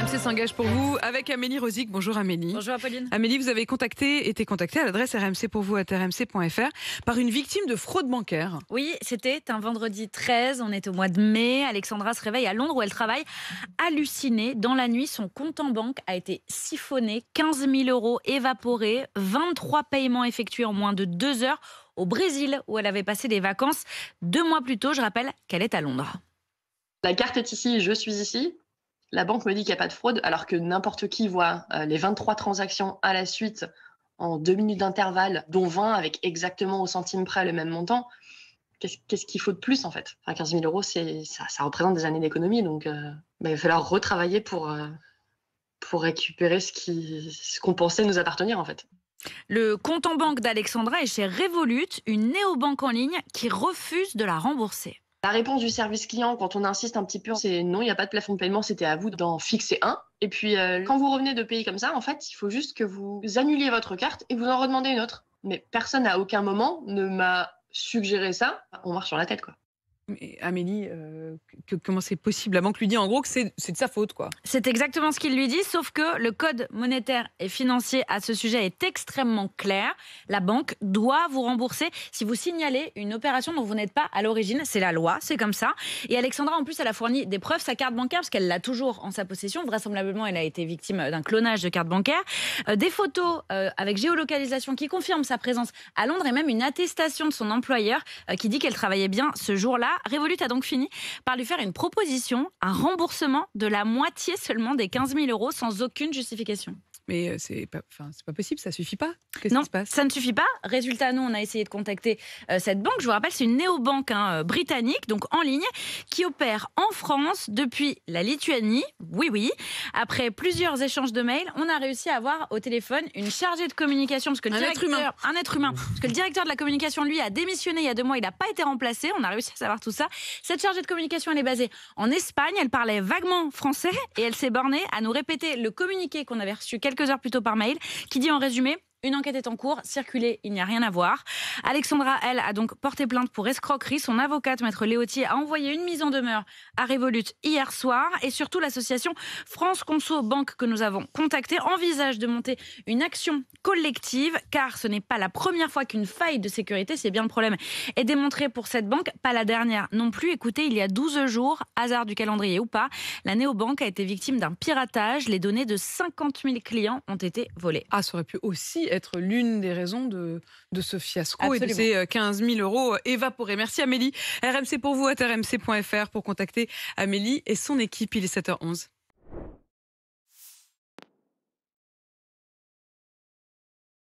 RMC s'engage pour vous avec Amélie Rosic. Bonjour Amélie. Bonjour Apolline. Amélie, vous avez été contactée à l'adresse rmcpourvous@rmc.fr par une victime de fraude bancaire. Oui, c'était un vendredi 13, on est au mois de mai. Alexandra se réveille à Londres où elle travaille. Hallucinée, dans la nuit, son compte en banque a été siphonné, 15 000 euros évaporés, 23 paiements effectués en moins de 2 heures au Brésil où elle avait passé des vacances 2 mois plus tôt. Je rappelle qu'elle est à Londres. La carte est ici, je suis ici. La banque me dit qu'il n'y a pas de fraude, alors que n'importe qui voit les 23 transactions à la suite en 2 minutes d'intervalle, dont 20 avec exactement au centime près le même montant. Qu'est-ce qu'il faut de plus en fait? 15 000 euros, ça représente des années d'économie, donc il va falloir retravailler pour récupérer ce qu'on pensait nous appartenir en fait. Le compte en banque d'Alexandra est chez Revolut, une néobanque en ligne qui refuse de la rembourser. La réponse du service client, quand on insiste un petit peu, c'est non, il n'y a pas de plafond de paiement, c'était à vous d'en fixer un. Et puis, quand vous revenez de payer comme ça, en fait, il faut juste que vous annuliez votre carte et vous en redemandez une autre. Mais personne à aucun moment ne m'a suggéré ça. On marche sur la tête, quoi. Mais Amélie, comment c'est possible? La banque lui dit en gros que c'est de sa faute, quoi. C'est exactement ce qu'il lui dit, sauf que le code monétaire et financier à ce sujet est extrêmement clair. La banque doit vous rembourser si vous signalez une opération dont vous n'êtes pas à l'origine. C'est la loi, c'est comme ça. Et Alexandra, en plus, elle a fourni des preuves, sa carte bancaire, parce qu'elle l'a toujours en sa possession. Vraisemblablement, elle a été victime d'un clonage de carte bancaire. Des photos avec géolocalisation qui confirment sa présence à Londres et même une attestation de son employeur qui dit qu'elle travaillait bien ce jour-là. Revolut a donc fini par lui faire une proposition, un remboursement de la moitié seulement des 15 000 euros sans aucune justification. Mais c'est pas possible, ça suffit pas. Qu'est-ce Non, qui se passe? ça ne suffit pas. Résultat, nous, on a essayé de contacter cette banque. Je vous rappelle, c'est une néobanque britannique, donc en ligne, qui opère en France depuis la Lituanie. Oui. Après plusieurs échanges de mails, on a réussi à avoir au téléphone une chargée de communication. Parce que un être humain. Parce que le directeur de la communication, lui, a démissionné il y a 2 mois. Il n'a pas été remplacé. On a réussi à savoir tout ça. Cette chargée de communication, elle est basée en Espagne. Elle parlait vaguement français et elle s'est bornée à nous répéter le communiqué qu'on avait reçu quelques heures plus tôt par mail, qui dit en résumé: une enquête est en cours, circulez, il n'y a rien à voir. Alexandra, elle, a donc porté plainte pour escroquerie. Son avocate, Maître Léautier, a envoyé une mise en demeure à Revolut hier soir. Et surtout, l'association France Conso Banque que nous avons contactée envisage de monter une action collective, car ce n'est pas la première fois qu'une faille de sécurité, c'est bien le problème, est démontrée pour cette banque. Pas la dernière non plus. Écoutez, il y a 12 jours, hasard du calendrier ou pas, la néobanque a été victime d'un piratage. Les données de 50 000 clients ont été volées. Ah, ça aurait pu aussi être l'une des raisons de ce fiasco. Absolument. Et de ces 15 000 euros évaporés. Merci Amélie. RMC pour vous @rmc.fr pour contacter Amélie et son équipe. Il est 7h11.